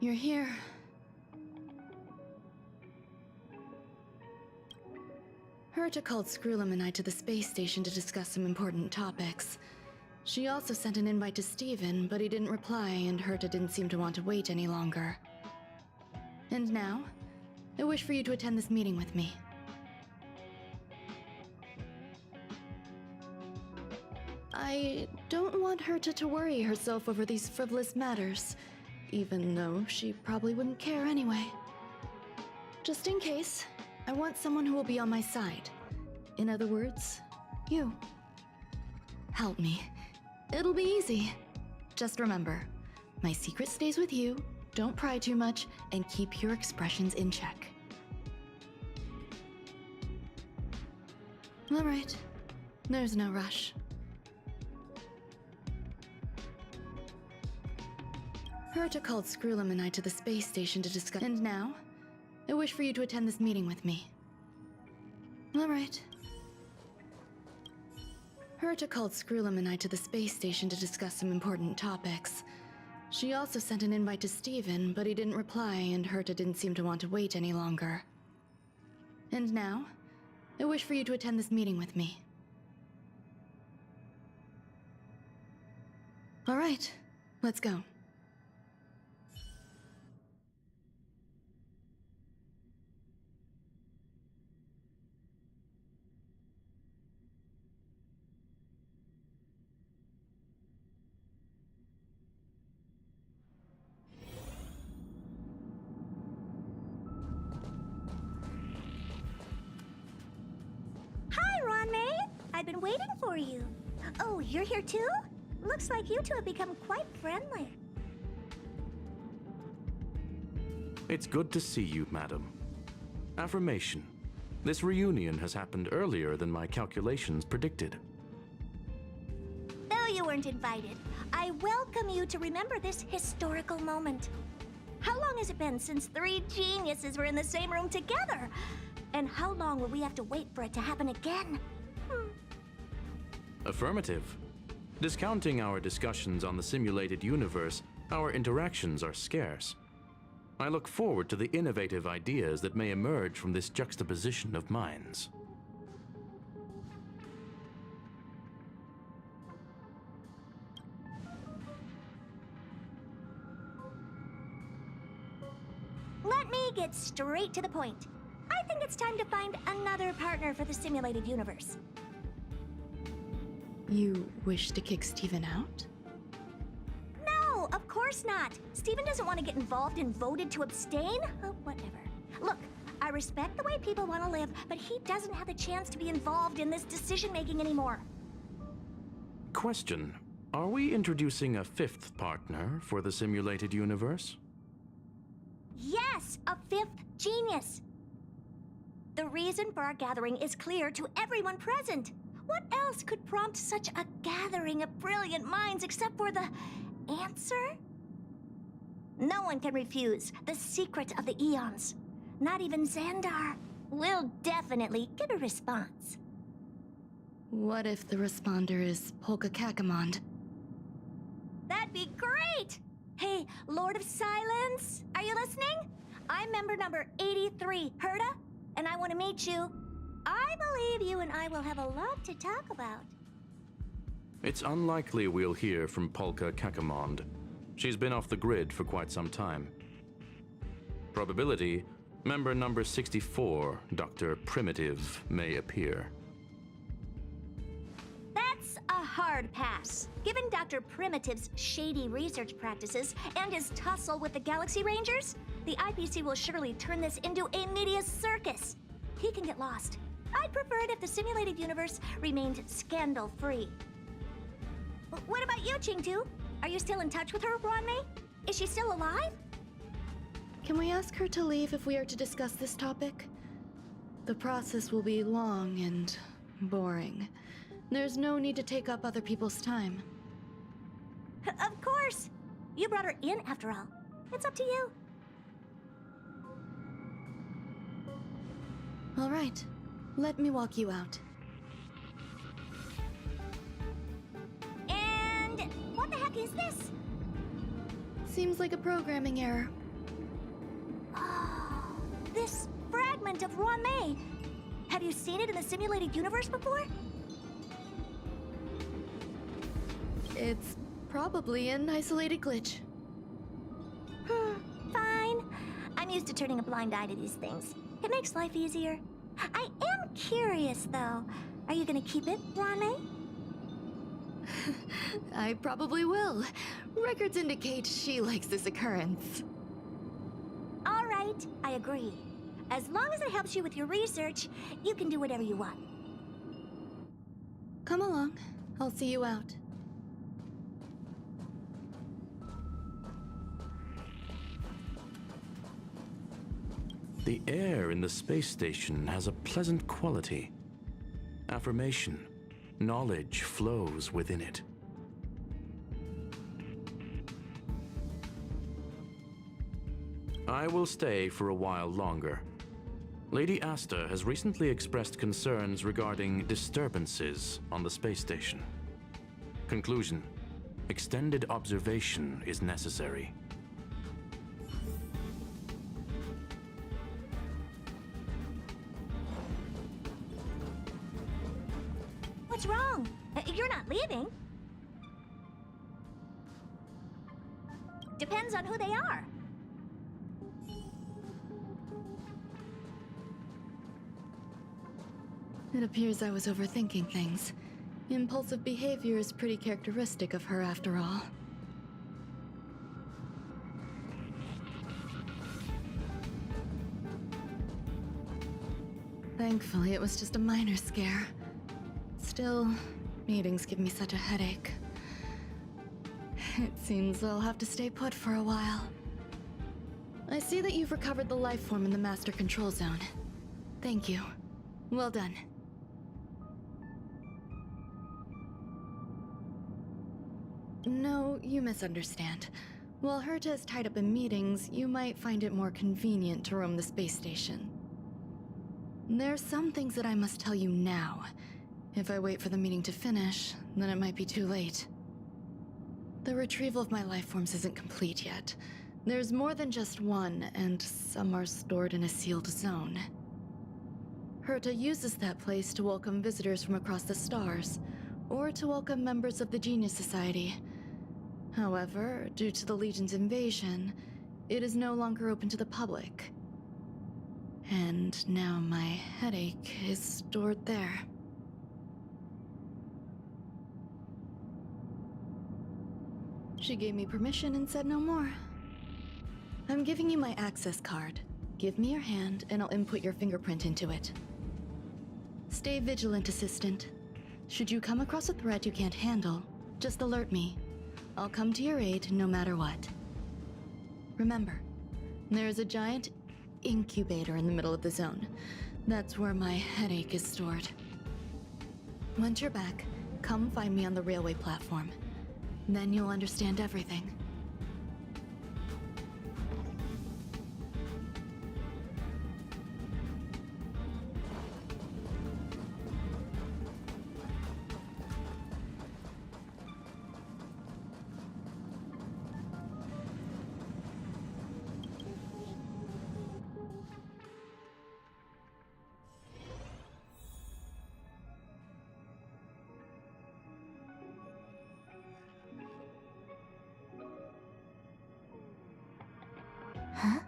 You're here. Herta called Skrullum and I to the space station to discuss some important topics. She also sent an invite to Steven, but he didn't reply, and Herta didn't seem to want to wait any longer. And now, I wish for you to attend this meeting with me. I don't want Herta to worry herself over these frivolous matters, even though she probably wouldn't care anyway. Just in case, I want someone who will be on my side. In other words, you. Help me. It'll be easy. Just remember, my secret stays with you, don't pry too much, and keep your expressions in check. All right. There's no rush. Herta called Skrullum and I to the space station to discuss. And now, I wish for you to attend this meeting with me. All right. Herta called Skrullum and I to the space station to discuss some important topics. She also sent an invite to Steven, but he didn't reply, and Herta didn't seem to want to wait any longer. And now, I wish for you to attend this meeting with me. All right, let's go. I've been waiting for you. Oh, you're here too? Looks like you two have become quite friendly. It's good to see you, madam. Affirmation. This reunion has happened earlier than my calculations predicted. Though you weren't invited, I welcome you to remember this historical moment. How long has it been since 3 geniuses were in the same room together? And how long will we have to wait for it to happen again? Affirmative. Discounting our discussions on the simulated universe, our interactions are scarce. I look forward to the innovative ideas that may emerge from this juxtaposition of minds. Let me get straight to the point. I think it's time to find another partner for the simulated universe. You wish to kick Steven out? No, of course not. Steven doesn't want to get involved and voted to abstain. Oh, whatever. Look, I respect the way people want to live, but he doesn't have the chance to be involved in this decision-making anymore. Question. Are we introducing a 5th partner for the simulated universe? Yes, a 5th genius. The reason for our gathering is clear to everyone present. What else could prompt such a gathering of brilliant minds except for the answer? No one can refuse the secret of the eons. Not even Xandar. We'll definitely get a response. What if the responder is Polka Kakamond? That'd be great! Hey, Lord of Silence, are you listening? I'm member number 83, Herta, and I want to meet you. I believe you and I will have a lot to talk about. It's unlikely we'll hear from Polka Kakamond. She's been off the grid for quite some time. Probability, member number 64, Dr. Primitive, may appear. That's a hard pass. Given Dr. Primitive's shady research practices and his tussle with the Galaxy Rangers, the IPC will surely turn this into a media circus. He can get lost. I'd prefer it if the simulated universe remained scandal-free. What about you, Chingtu? Are you still in touch with her, Ronmei? Is she still alive? Can we ask her to leave if we are to discuss this topic? The process will be long and boring. There's no need to take up other people's time. Of course! You brought her in, after all. It's up to you. All right. Let me walk you out. And what the heck is this? Seems like a programming error. Oh, this fragment of Rame. Have you seen it in the simulated universe before? It's probably an isolated glitch. Fine. I'm used to turning a blind eye to these things. It makes life easier. I am curious, though. Are you gonna keep it, Rame? I probably will. Records indicate she likes this occurrence. All right, I agree. As long as it helps you with your research, you can do whatever you want. Come along. I'll see you out. The air in the space station has a pleasant quality. Affirmation, knowledge flows within it. I will stay for a while longer. Lady Asta has recently expressed concerns regarding disturbances on the space station. Conclusion: extended observation is necessary. What's wrong? You're not leaving. Depends on who they are. It appears I was overthinking things. Impulsive behavior is pretty characteristic of her after all. Thankfully, it was just a minor scare. Still, meetings give me such a headache. It seems I'll have to stay put for a while. I see that you've recovered the life form in the Master Control Zone. Thank you. Well done. No, you misunderstand. While Herta is tied up in meetings, you might find it more convenient to roam the space station. There's some things that I must tell you now. If I wait for the meeting to finish, then it might be too late. The retrieval of my life forms isn't complete yet. There's more than just one, and some are stored in a sealed zone. Herta uses that place to welcome visitors from across the stars, or to welcome members of the Genius Society. However, due to the Legion's invasion, it is no longer open to the public. And now my headache is stored there. She gave me permission and said no more. I'm giving you my access card. Give me your hand and I'll input your fingerprint into it. Stay vigilant, Assistant. Should you come across a threat you can't handle, just alert me. I'll come to your aid no matter what. Remember, there is a giant incubator in the middle of the zone. That's where my headache is stored. Once you're back, come find me on the railway platform. Then you'll understand everything. Huh?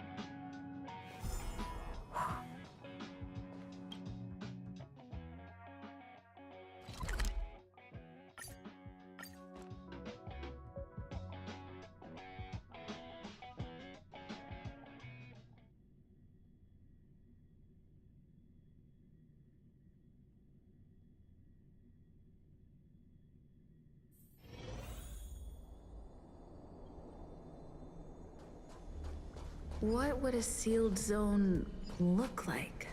What would a sealed zone look like?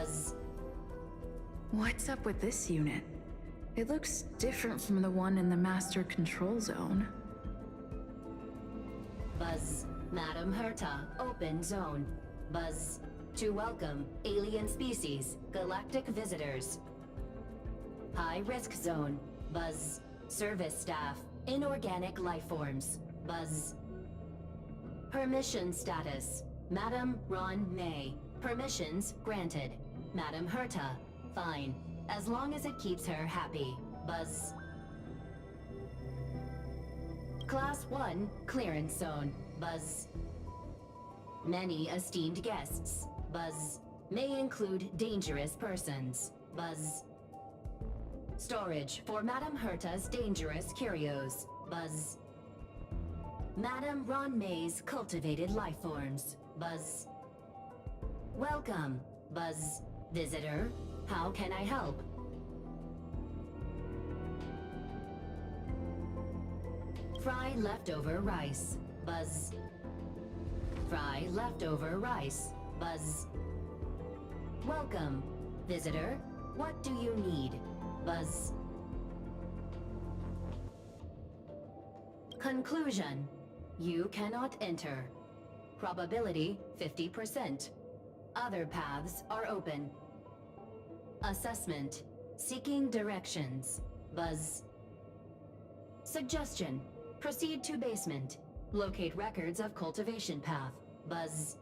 Buzz. What's up with this unit? It looks different from the one in the master control zone. Buzz. Madam Herta, open zone. Buzz. To welcome alien species, galactic visitors. High risk zone. Buzz. Service staff, inorganic life forms. Buzz. Permission status. Madam Ron May. Permissions granted. Madam Herta. Fine. As long as it keeps her happy. Buzz. Class 1, clearance zone. Buzz. Many esteemed guests. Buzz. May include dangerous persons. Buzz. Storage for Madam Herta's dangerous curios. Buzz. Madam Ron May's cultivated life forms. Buzz. Welcome. Buzz. Visitor, how can I help? Fry leftover rice. Buzz. Fry leftover rice. Buzz. Welcome. Visitor, what do you need? Buzz. Conclusion. You cannot enter. Probability 50%. Other paths are open. Assessment. Seeking directions. Buzz. Suggestion. Proceed to basement. Locate records of cultivation path. Buzz.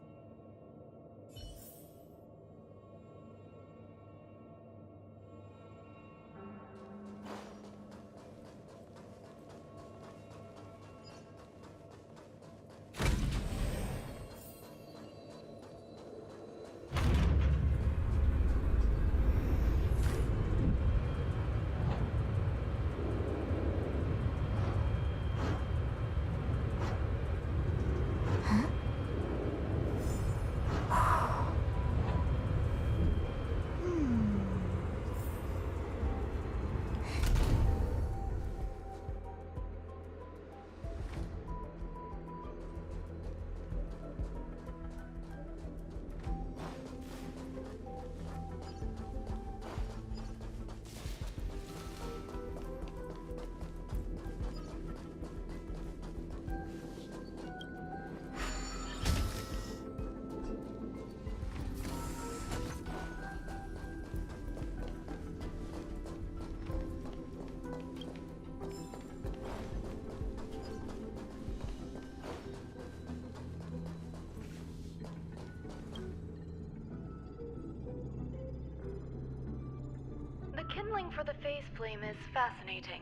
The kindling for the phase flame is fascinating.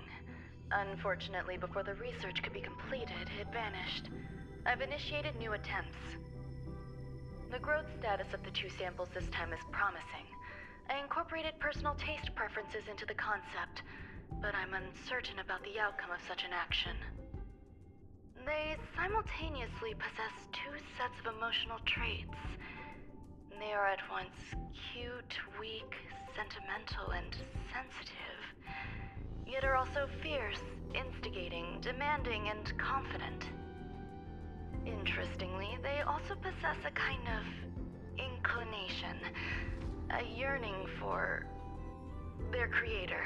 Unfortunately, before the research could be completed, it vanished. I've initiated new attempts. The growth status of the two samples this time is promising. I incorporated personal taste preferences into the concept, but I'm uncertain about the outcome of such an action. They simultaneously possess two sets of emotional traits. They are at once cute, weak, sentimental, and sensitive, yet are also fierce, instigating, demanding, and confident. Interestingly, they also possess a kind of inclination, a yearning for their creator.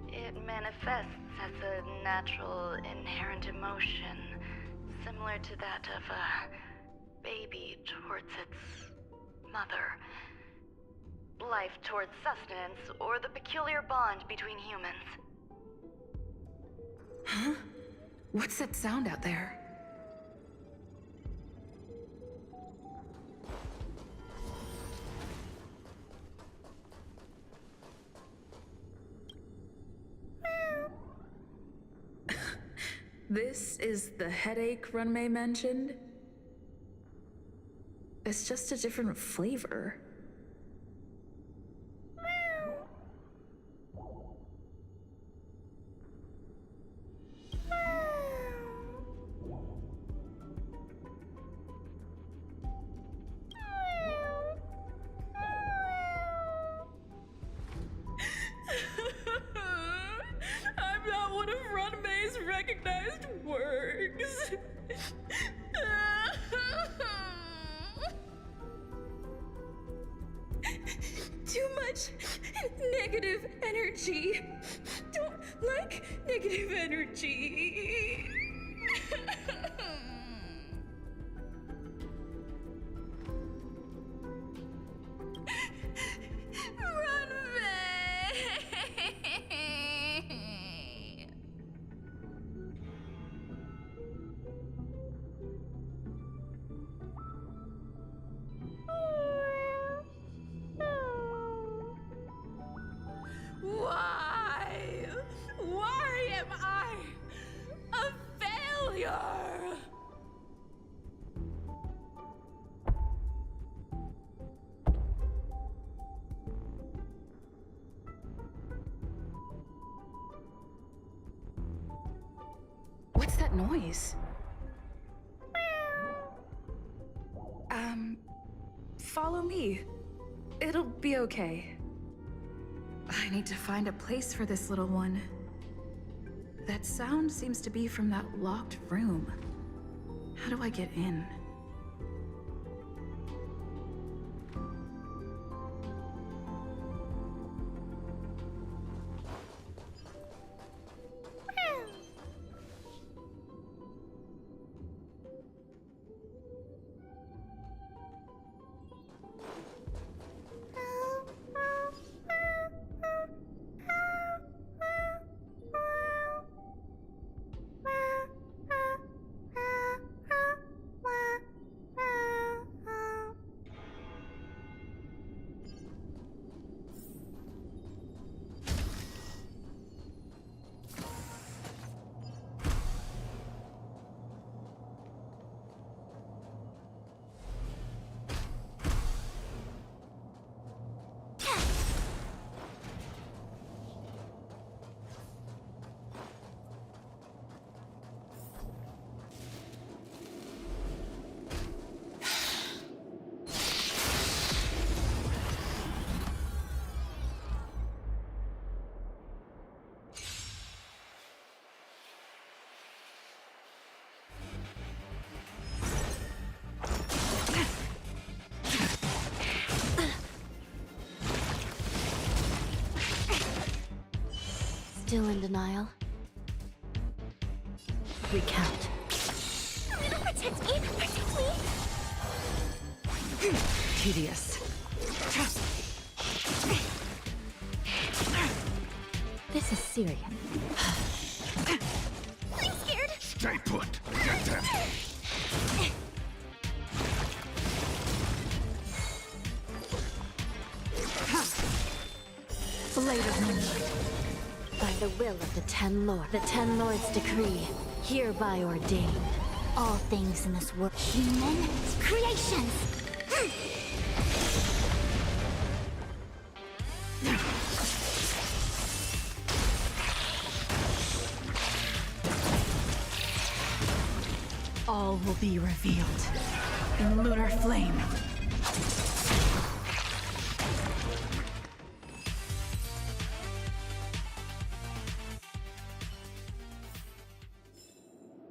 It manifests as a natural, inherent emotion, similar to that of a baby towards its mother. Life towards sustenance, or the peculiar bond between humans. Huh? What's that sound out there? This is the headache Runmei mentioned? It's just a different flavor. I'm not one of Runmei's recognized works. much negative energy. Don't like negative energy. Run away. Why? Why am I a failure? What's that noise? Follow me. It'll be okay. I need to find a place for this little one. That sound seems to be from that locked room. How do I get in? Still in denial? Recount. Protect me! Protect me! Tedious. This is serious. I'm scared! Stay put! Get them! Blade of Moonlight. By the will of the Ten Lords. The Ten Lords' decree, hereby ordained. All things in this world, human creations! All will be revealed in lunar flame.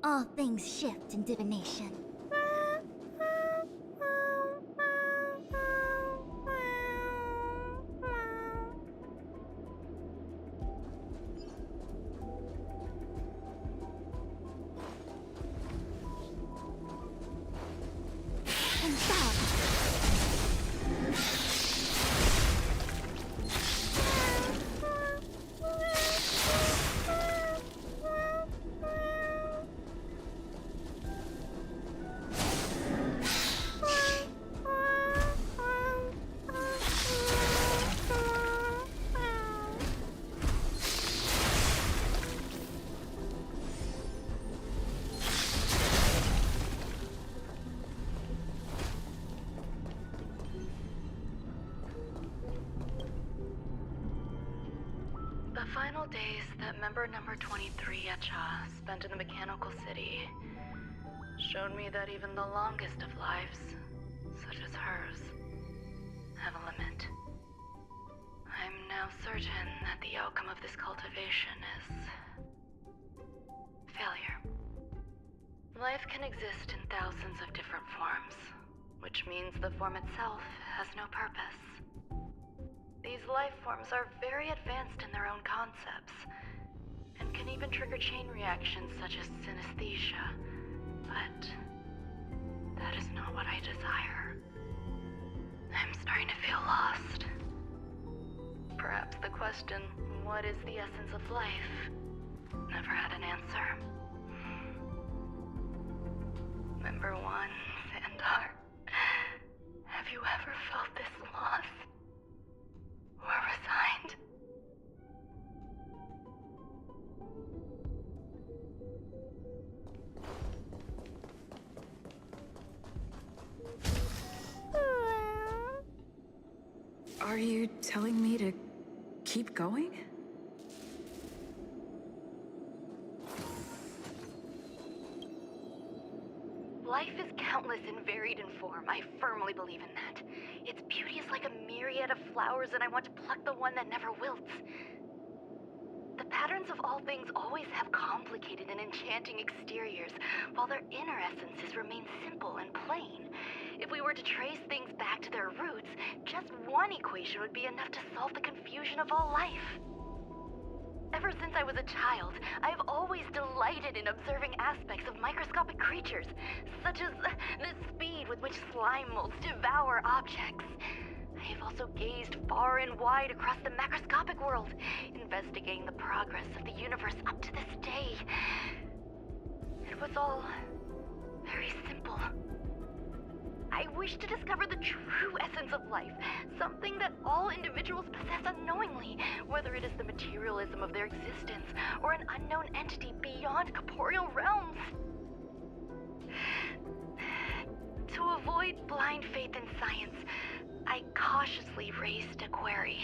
All things shift in divination. The final days that member number 23 Echa spent in the mechanical city showed me that even the longest of lives, such as hers, have a limit. I'm now certain that the outcome of this cultivation is failure. Life can exist in thousands of different forms, which means the form itself has no purpose. These These life forms are very advanced in their own concepts, and can even trigger chain reactions such as synesthesia. But that is not what I desire. I'm starting to feel lost. Perhaps the question, what is the essence of life, never had an answer. Number one, Sandar. Have you ever felt this lost? Or resigned? Are you telling me to keep going? Life is countless and varied in form. I firmly believe in that. Its beauty is like a myriad of flowers, and I want to pluck the one that never wilts. The patterns of all things always have complicated and enchanting exteriors, while their inner essences remain simple and plain. If we were to trace things back to their roots, just one equation would be enough to solve the confusion of all life. Ever since I was a child, I have always delighted in observing aspects of microscopic creatures, such as the speed with which slime molds devour objects. I have also gazed far and wide across the macroscopic world, investigating the progress of the universe up to this day. It was all very simple. I wish to discover the true essence of life, something that all individuals possess unknowingly, whether it is the materialism of their existence or an unknown entity beyond corporeal realms. To avoid blind faith in science, I cautiously raised a query.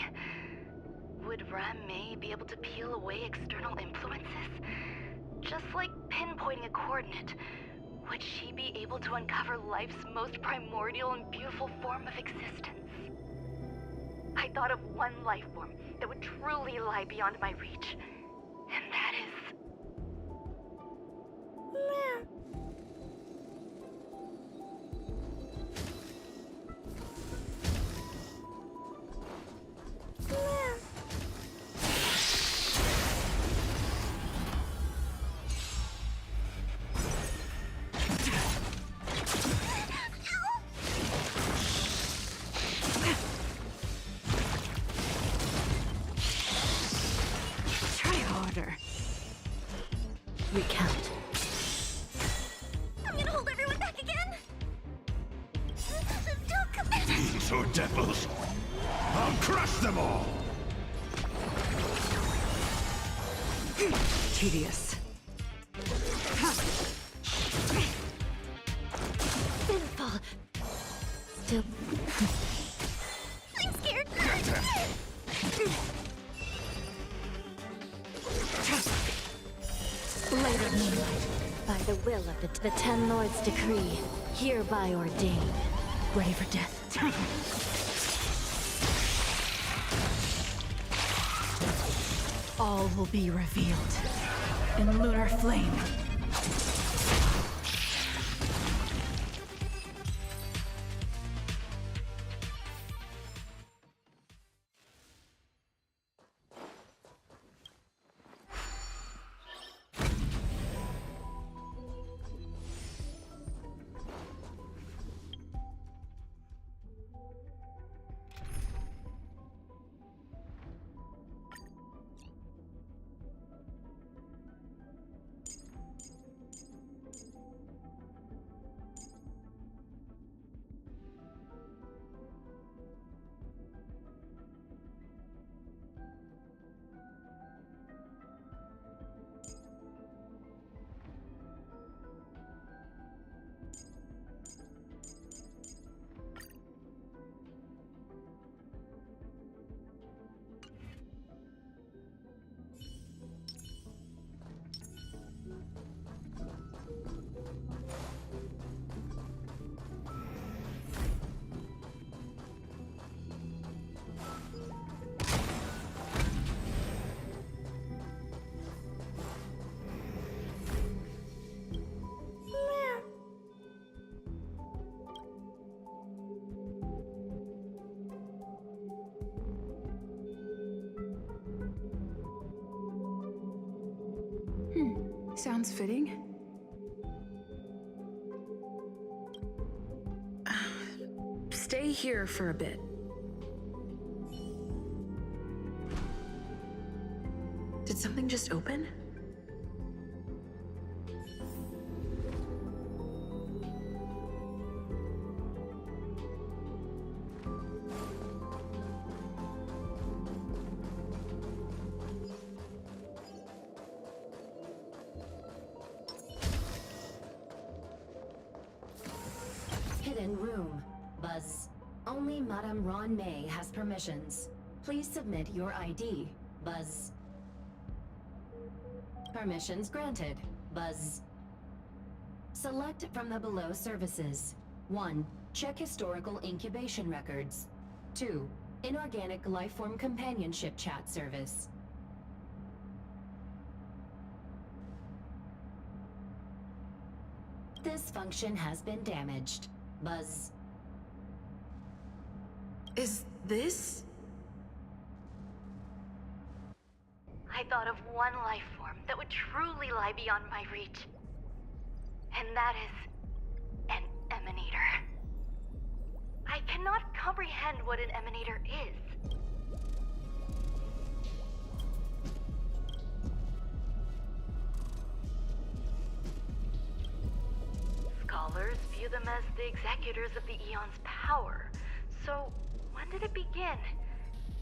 Would Ram-May be able to peel away external influences? Just like pinpointing a coordinate, would she be able to uncover life's most primordial and beautiful form of existence? I thought of one life form that would truly lie beyond my reach, and that is... Recount. I'm gonna hold everyone back again. Don't commit. Fiends or devils, I'll crush them all! Tedious. Sinful. Still. I'm scared. Later moonlight. By the will of the Ten Lords' decree, hereby ordained. Ready for death. All will be revealed in lunar flame. Sounds fitting. Stay here for a bit. Did something just open? Hidden room. Buzz. Only Madame Ron May has permissions. Please submit your ID. Buzz. Permissions granted. Buzz. Select from the below services. 1. Check historical incubation records. 2. Inorganic lifeform companionship chat service. This function has been damaged. Buzz. Is this? I thought of one life form that would truly lie beyond my reach. And that is an emanator. I cannot comprehend what an emanator is. Scholars view them as the executors of the Eon's power. So, when did it begin?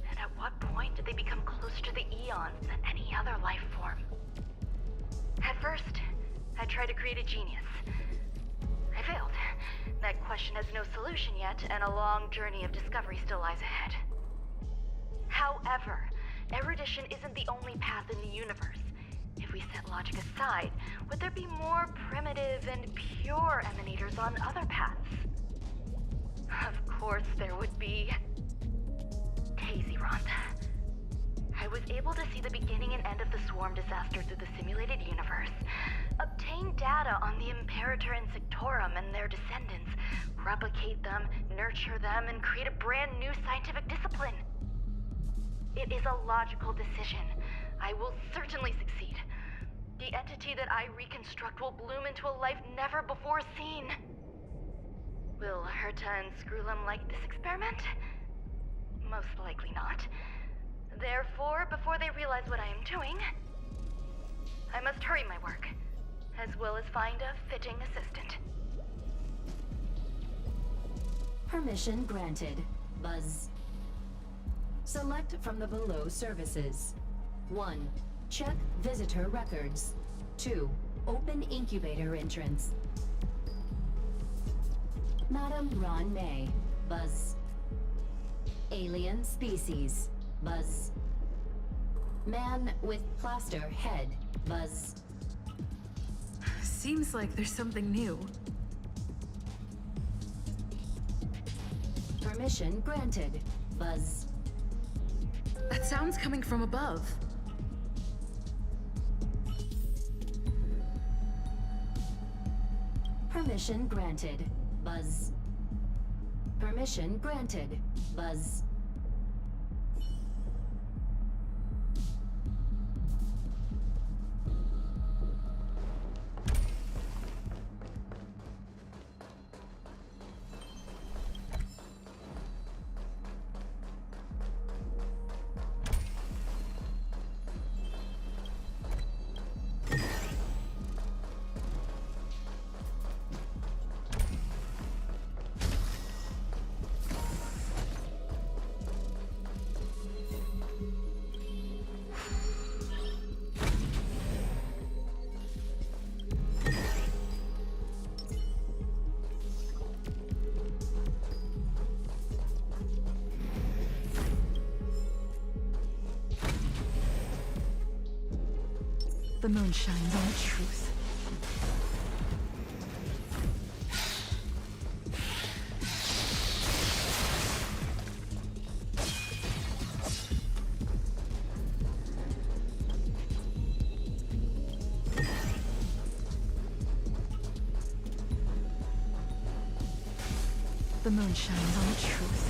And at what point did they become closer to the Eons than any other life form? At first, I tried to create a genius. I failed. That question has no solution yet, and a long journey of discovery still lies ahead. However, erudition isn't the only path in the universe. If we set logic aside, would there be more primitive and pure emanators on other paths? Of course there would be. Daisy Rhonda. I was able to see the beginning and end of the swarm disaster through the simulated universe, obtain data on the Imperator and Sectorum and their descendants, replicate them, nurture them, and create a brand new scientific discipline. It is a logical decision. I will certainly succeed. The entity that I reconstruct will bloom into a life never before seen. Will Herta and Screwlum like this experiment? Most likely not. Therefore, before they realize what I am doing, I must hurry my work, as well as find a fitting assistant. Permission granted. Buzz. Select from the below services. 1. Check visitor records. 2. Open incubator entrance. Madame Ron May. Buzz. Alien species. Buzz. Man with plaster head. Buzz. Seems like there's something new. Permission granted. Buzz. That sound's coming from above. Permission granted. Buzz. Permission granted. Buzz. The moon shines on the truth. The moon shines on the truth.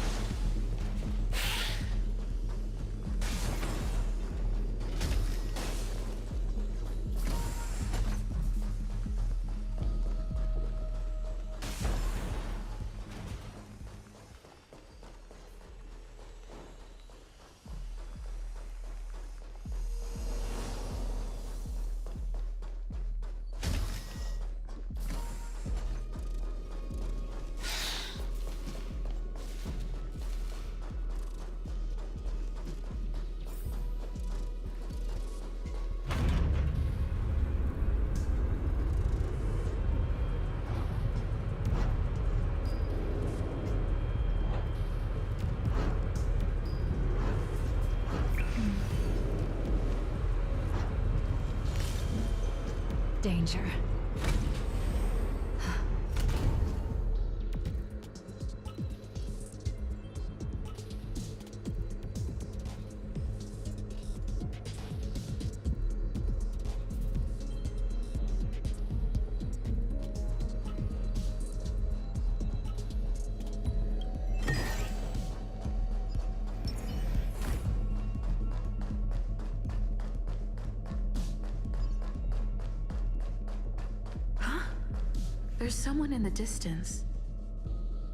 Danger. There's someone in the distance.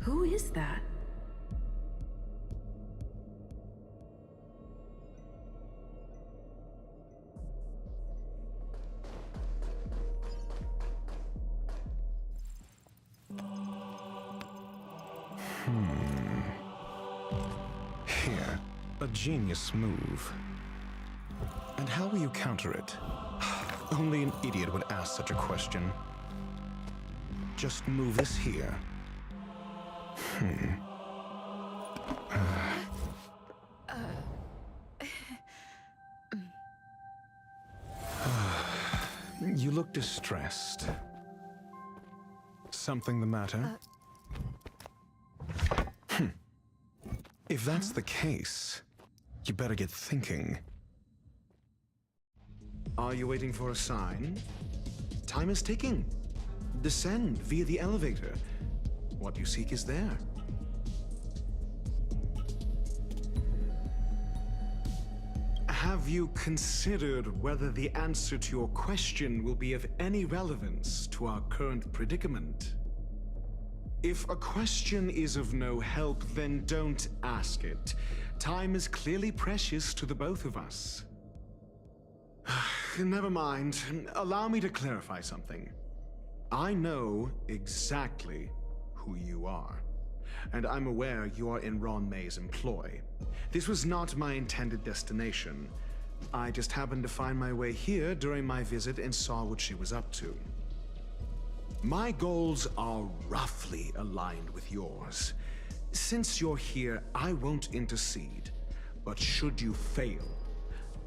Who is that? Here, a genius move. And how will you counter it? Only an idiot would ask such a question. Just move this here. You look distressed. Something the matter? If that's the case, you better get thinking. Are you waiting for a sign? Time is ticking. Descend via the elevator. What you seek is there. Have you considered whether the answer to your question will be of any relevance to our current predicament? If a question is of no help, then don't ask it. Time is clearly precious to the both of us. Never mind. Allow me to clarify something. I know exactly who you are, and I'm aware you are in Ron May's employ. This was not my intended destination. I just happened to find my way here during my visit and saw what she was up to. My goals are roughly aligned with yours. Since you're here, I won't intercede, but should you fail,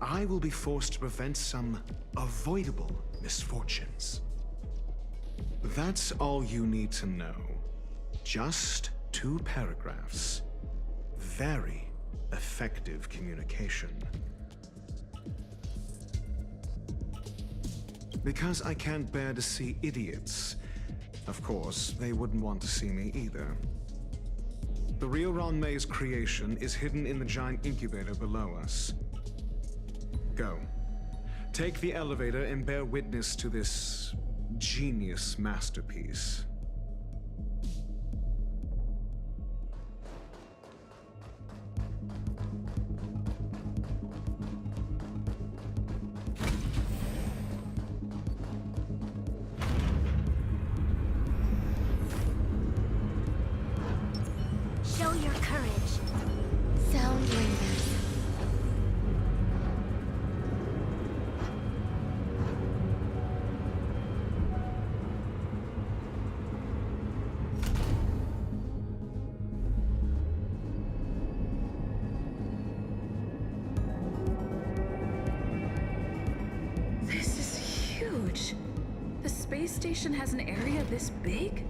I will be forced to prevent some avoidable misfortunes. That's all you need to know. Just 2 paragraphs. Very effective communication. Because I can't bear to see idiots. Of course, they wouldn't want to see me either. The real Ron May's creation is hidden in the giant incubator below us. Go. Take the elevator and bear witness to this genius masterpiece. Show your courage. Sound lingers. This is huge. The space station has an area this big?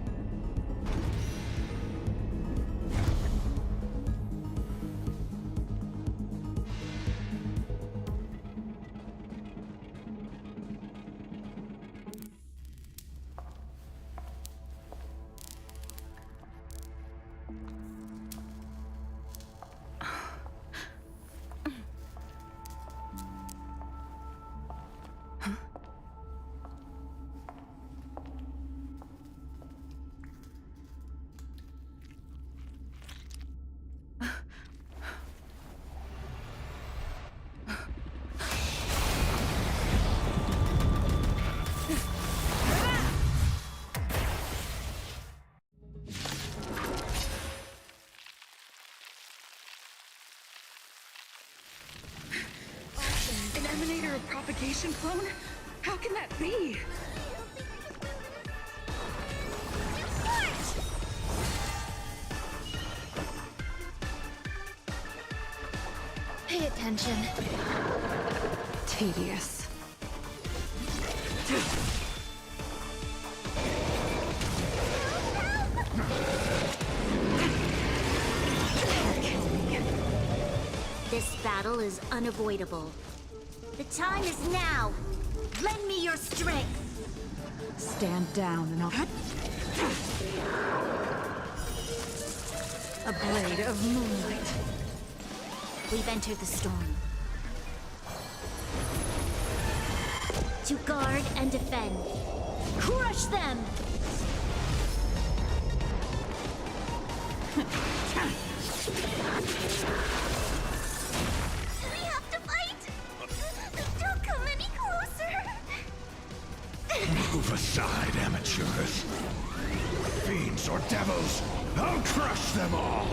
An emanator of propagation clone? How can that be? Pay attention. Tedious. This battle is unavoidable. The time is now. Lend me your strength. Stand down and I'll... A blade of moonlight. We've entered the storm. To guard and defend. Crush them! Do we have to fight? Don't come any closer. Move aside, amateurs. Fiends or devils, I'll crush them all!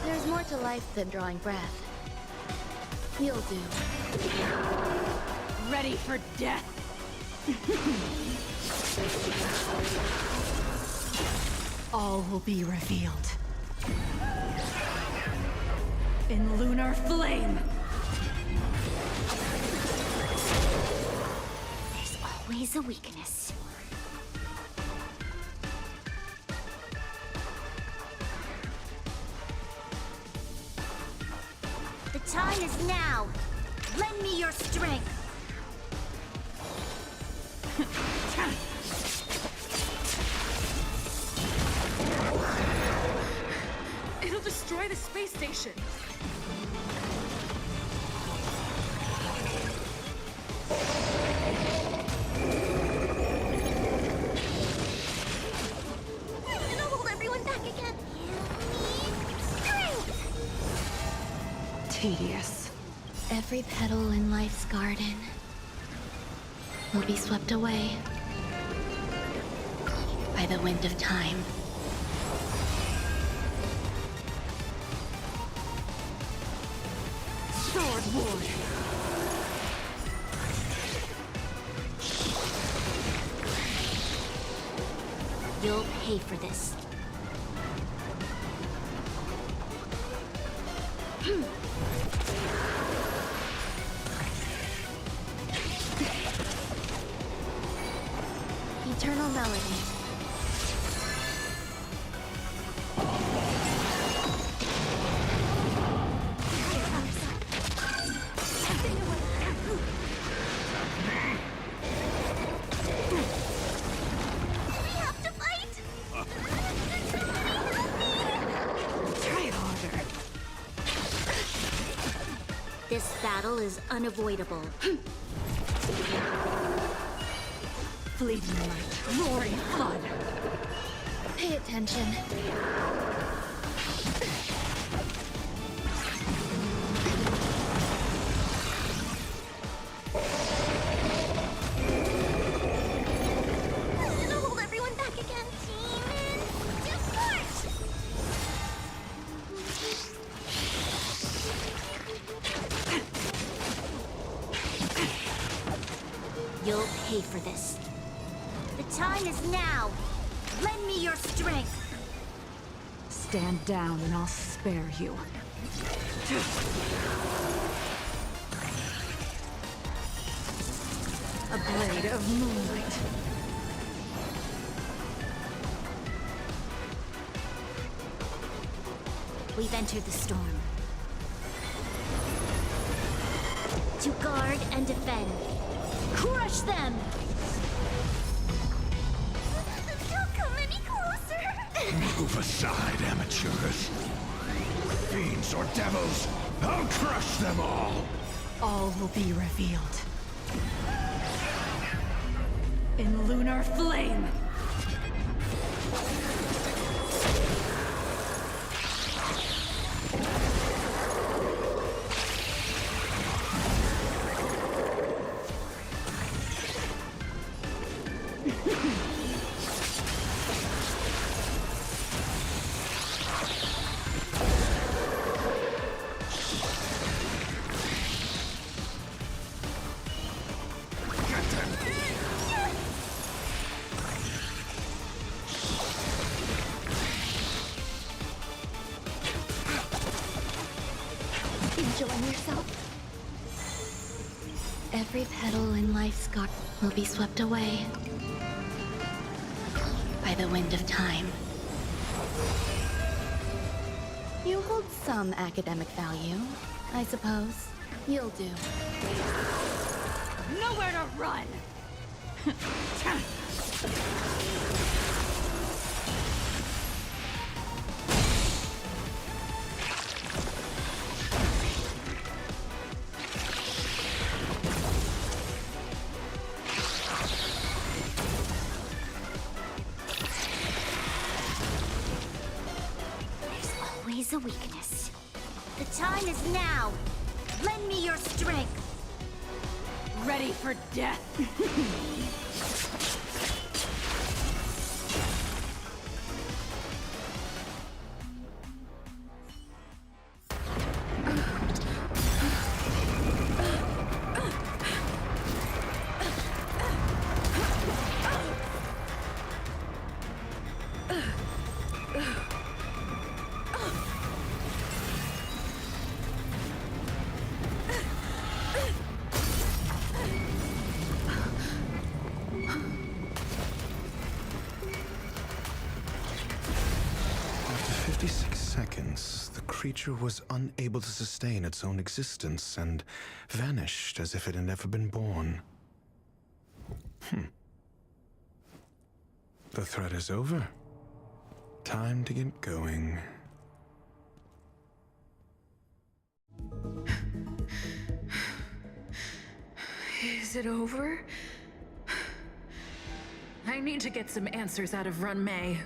There's more to life than drawing breath. You'll do. Ready for death! All will be revealed. In lunar flame! There's always a weakness. The time is now. Lend me your strength. It'll destroy the space station! I'm gonna hold everyone back again. You need strength. Tedious. Every petal in life's garden will be swept away by the wind of time. Sword Ward! You'll pay for this. Eternal melody. We have to fight. Try harder. This battle is unavoidable. Fleeting light, roaring flood. Pay attention. I'm gonna hold everyone back again. Demon, depart! You'll pay for this. The time is now. Lend me your strength. Stand down and I'll spare you. A blade of moonlight. We've entered the storm. To guard and defend. Crush them! Don't come any closer! Move aside, amateurs. Fiends or devils, I'll crush them all! All will be revealed. In lunar flame! Enjoying yourself? Every petal in life's garden will be swept away by the wind of time. You hold some academic value, I suppose. You'll do. Nowhere to run! There's always a weakness. The time is now. Lend me your strength. Ready for death! After 56 seconds, the creature was unable to sustain its own existence and vanished as if it had never been born. The threat is over. Time to get going. Is it over? I need to get some answers out of Run May.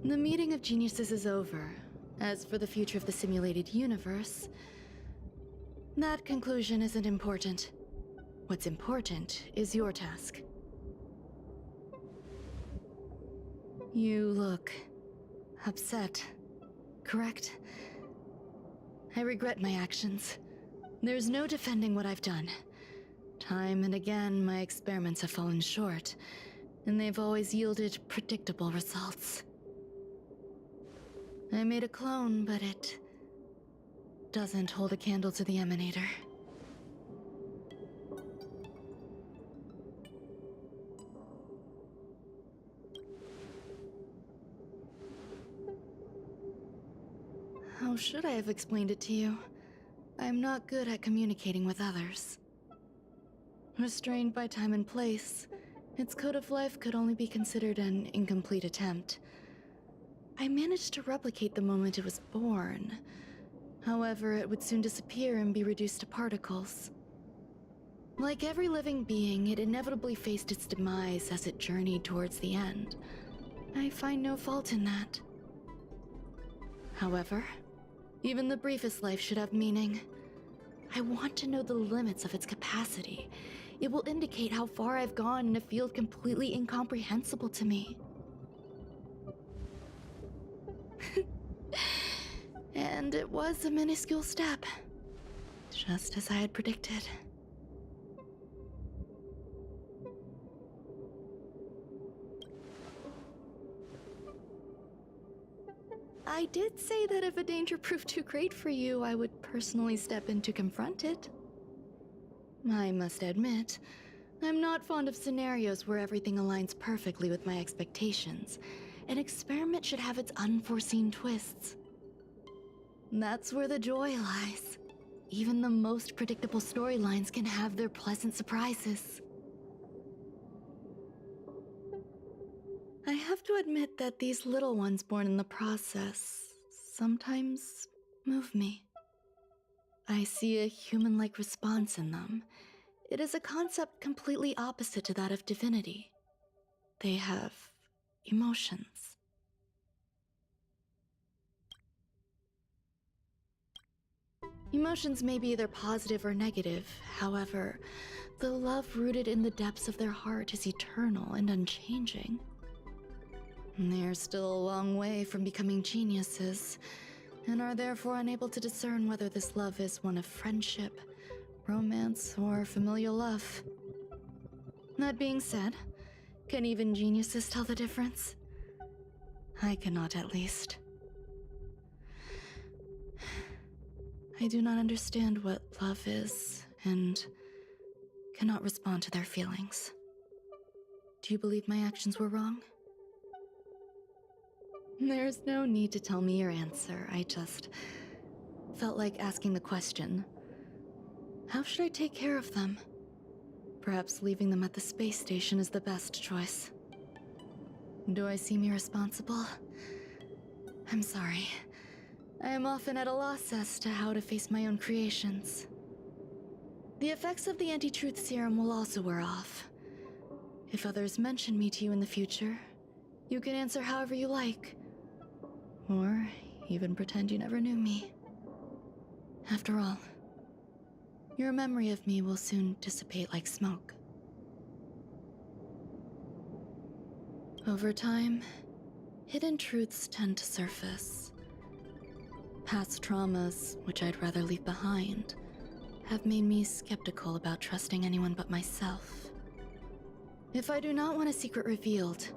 The meeting of geniuses is over. As for the future of the simulated universe, that conclusion isn't important. What's important is your task. You look upset, correct? I regret my actions. There's no defending what I've done. Time and again, my experiments have fallen short, and they've always yielded predictable results. I made a clone, but it doesn't hold a candle to the Emanator. How should I have explained it to you? I'm not good at communicating with others. Restrained by time and place, its code of life could only be considered an incomplete attempt. I managed to replicate the moment it was born. However, it would soon disappear and be reduced to particles. Like every living being, it inevitably faced its demise as it journeyed towards the end. I find no fault in that. However, even the briefest life should have meaning. I want to know the limits of its capacity. It will indicate how far I've gone in a field completely incomprehensible to me. And it was a minuscule step, just as I had predicted. I did say that if a danger proved too great for you, I would personally step in to confront it. I must admit, I'm not fond of scenarios where everything aligns perfectly with my expectations. An experiment should have its unforeseen twists. That's where the joy lies. Even the most predictable storylines can have their pleasant surprises. I have to admit that these little ones born in the process sometimes move me. I see a human-like response in them. It is a concept completely opposite to that of divinity. They have emotions. Emotions may be either positive or negative, however, the love rooted in the depths of their heart is eternal and unchanging. They're still a long way from becoming geniuses, and are therefore unable to discern whether this love is one of friendship, romance, or familial love. That being said, can even geniuses tell the difference? I cannot, at least. I do not understand what love is, and cannot respond to their feelings. Do you believe my actions were wrong? There's no need to tell me your answer. I just felt like asking the question. How should I take care of them? Perhaps leaving them at the space station is the best choice. Do I seem irresponsible? I'm sorry. I am often at a loss as to how to face my own creations. The effects of the anti-truth serum will also wear off. If others mention me to you in the future, you can answer however you like. Or even pretend you never knew me. After all, your memory of me will soon dissipate like smoke. Over time, hidden truths tend to surface. Past traumas, which I'd rather leave behind, have made me skeptical about trusting anyone but myself. If I do not want a secret revealed,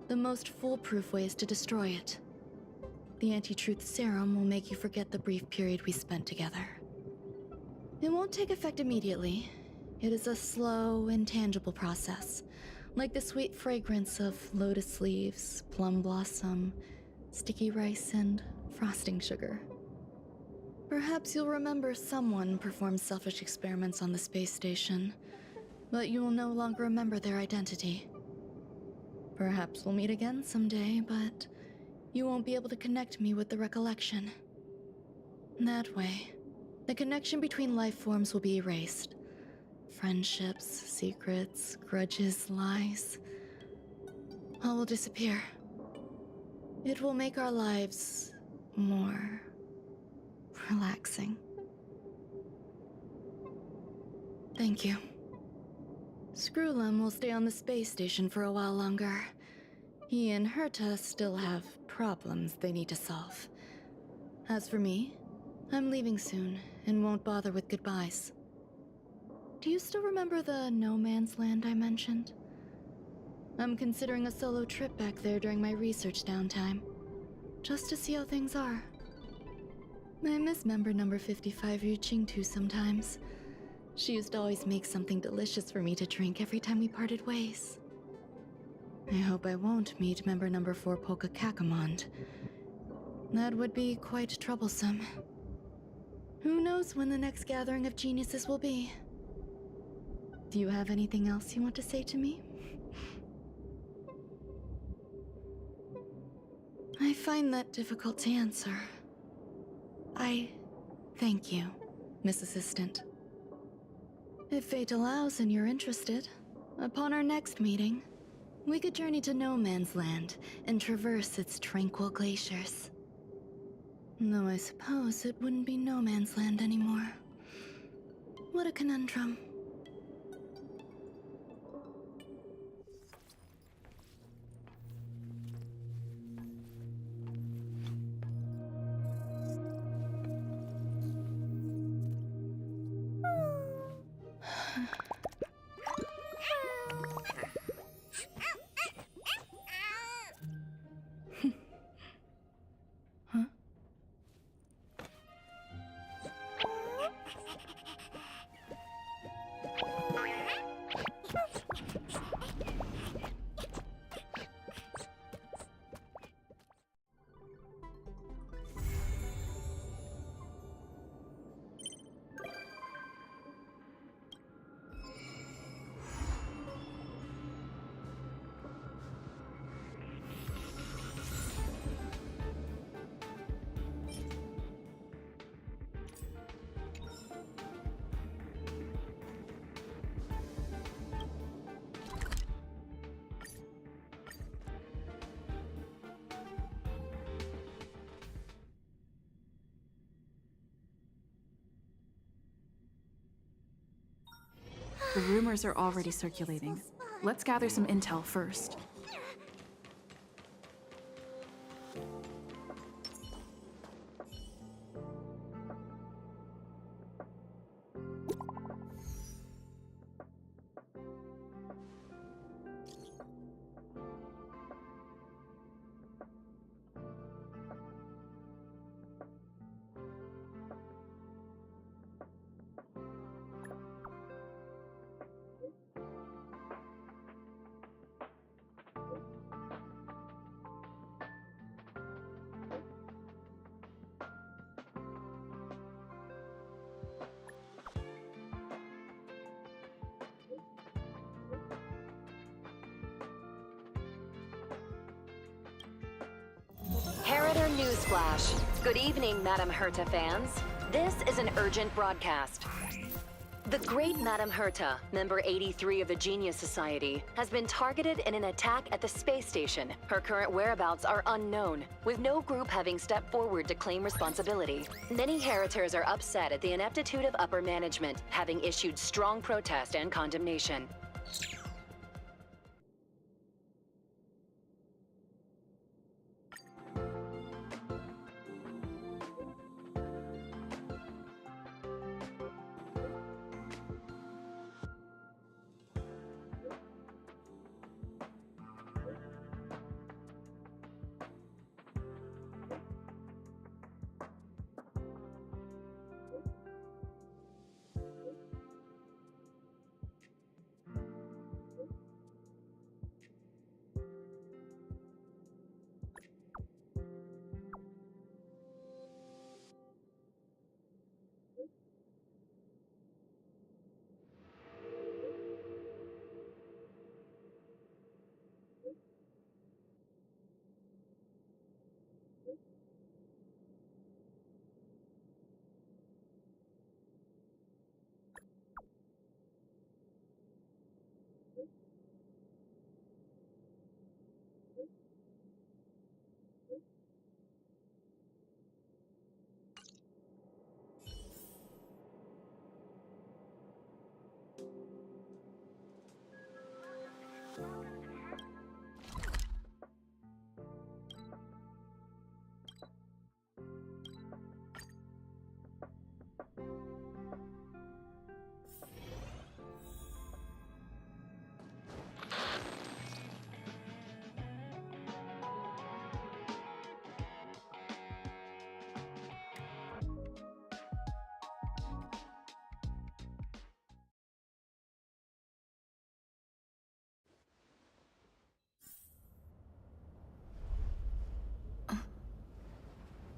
the most foolproof way is to destroy it. The anti-truth serum will make you forget the brief period we spent together. It won't take effect immediately. It is a slow, intangible process, like the sweet fragrance of lotus leaves, plum blossom, sticky rice, and frosting sugar. Perhaps you'll remember someone performed selfish experiments on the space station, but you will no longer remember their identity. Perhaps we'll meet again someday, but you won't be able to connect me with the recollection. That way, the connection between life forms will be erased. Friendships, secrets, grudges, lies, all will disappear. It will make our lives more relaxing. Thank you. Screwlum will stay on the space station for a while longer. He and Herta still have problems they need to solve. As for me, I'm leaving soon and won't bother with goodbyes. Do you still remember the no man's land I mentioned? I'm considering a solo trip back there during my research downtime, just to see how things are. I miss member number 55 Yu Qingtu sometimes. She used to always make something delicious for me to drink every time we parted ways. I hope I won't meet member number 4 Polka Kakamond. That would be quite troublesome. Who knows when the next gathering of geniuses will be? Do you have anything else you want to say to me? I find that difficult to answer. I thank you, Miss Assistant. If fate allows and you're interested, upon our next meeting, we could journey to No Man's Land and traverse its tranquil glaciers. Though I suppose it wouldn't be No Man's Land anymore. What a conundrum. The rumors are already circulating. Let's gather some intel first. Harrider Newsflash. Good evening, Madame Herta fans. This is an urgent broadcast. The great Madame Herta, member 83 of the Genius Society, has been targeted in an attack at the space station. Her current whereabouts are unknown, with no group having stepped forward to claim responsibility. Many Heritors are upset at the ineptitude of upper management, having issued strong protest and condemnation.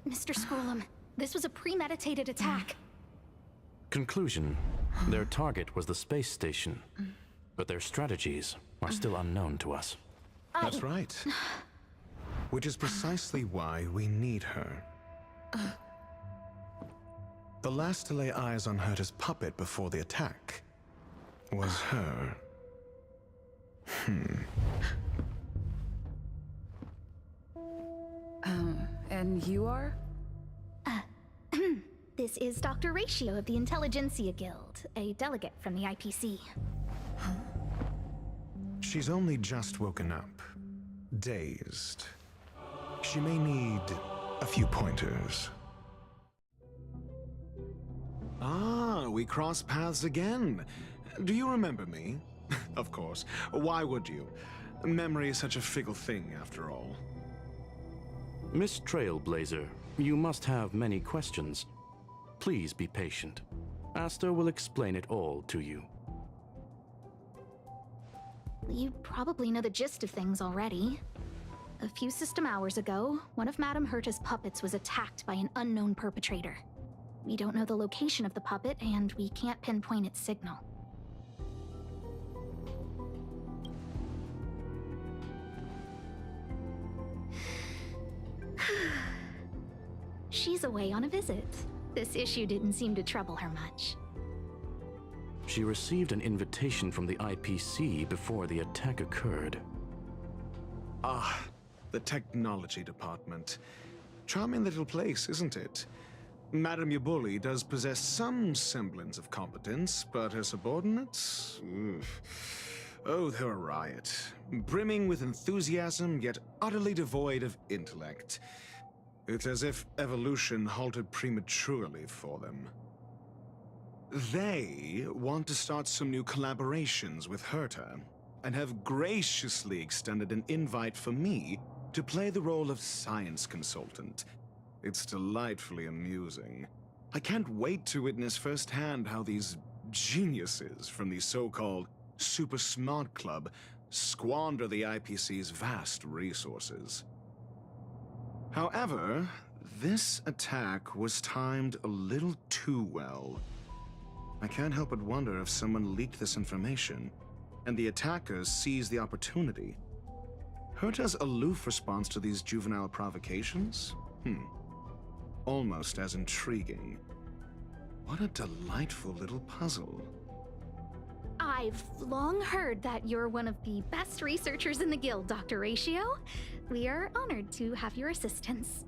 Mr. Scrollum, this was a premeditated attack. Conclusion. Their target was the space station, but their strategies are still unknown to us. That's right. Which is precisely why we need her. The last to lay eyes on Herta's puppet before the attack was her. And you are? This is Dr. Ratio of the Intelligentsia Guild, a delegate from the IPC. She's only just woken up, dazed. She may need a few pointers. Ah, we cross paths again. Do you remember me? Of course. Why would you? Memory is such a fickle thing, after all. Miss Trailblazer, you must have many questions. Please be patient. Aster will explain it all to you. You probably know the gist of things already. A few system hours ago, one of Madame Herta's puppets was attacked by an unknown perpetrator. We don't know the location of the puppet, and we can't pinpoint its signal. She's away on a visit. This issue didn't seem to trouble her much. She received an invitation from the IPC before the attack occurred. Ah, the technology department. Charming little place, isn't it? Madame Yabuli does possess some semblance of competence, but her subordinates? Oof. Oh, they're a riot. Brimming with enthusiasm, yet utterly devoid of intellect. It's as if evolution halted prematurely for them. They want to start some new collaborations with Herta, and have graciously extended an invite for me to play the role of science consultant. It's delightfully amusing. I can't wait to witness firsthand how these geniuses from the so-called Super Smart Club squander the IPC's vast resources. However, this attack was timed a little too well. I can't help but wonder if someone leaked this information, and the attackers seized the opportunity. Herta's aloof response to these juvenile provocations? Almost as intriguing. What a delightful little puzzle. I've long heard that you're one of the best researchers in the guild, Dr. Ratio. We are honored to have your assistance.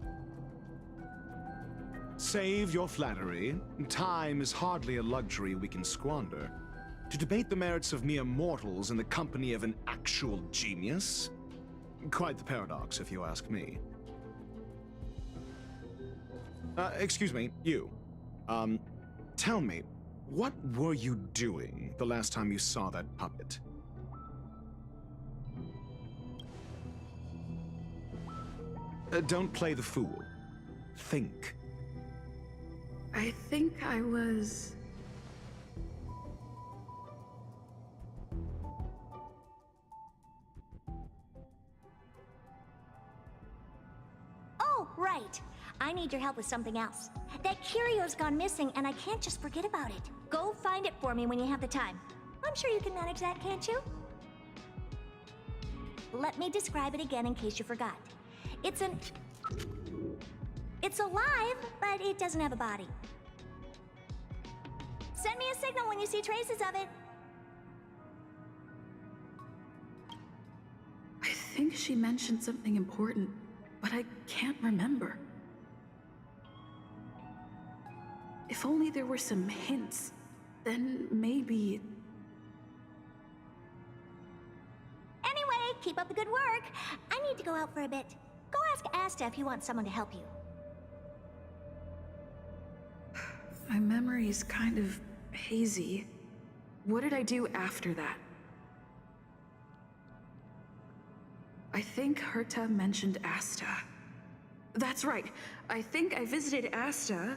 Save your flattery. Time is hardly a luxury we can squander. To debate the merits of mere mortals in the company of an actual genius? Quite the paradox, if you ask me. Excuse me, you. Tell me, what were you doing the last time you saw that puppet? Don't play the fool. Think. I think I was... Oh, right. I need your help with something else. That curio's gone missing, and I can't just forget about it. Go find it for me when you have the time. I'm sure you can manage that, can't you? Let me describe it again in case you forgot. It's alive, but it doesn't have a body. Send me a signal when you see traces of it. I think she mentioned something important, but I can't remember. If only there were some hints, then maybe... Anyway, keep up the good work. I need to go out for a bit. Go ask Asta if you want someone to help you. My memory's kind of hazy. What did I do after that? I think Herta mentioned Asta. That's right. I think I visited Asta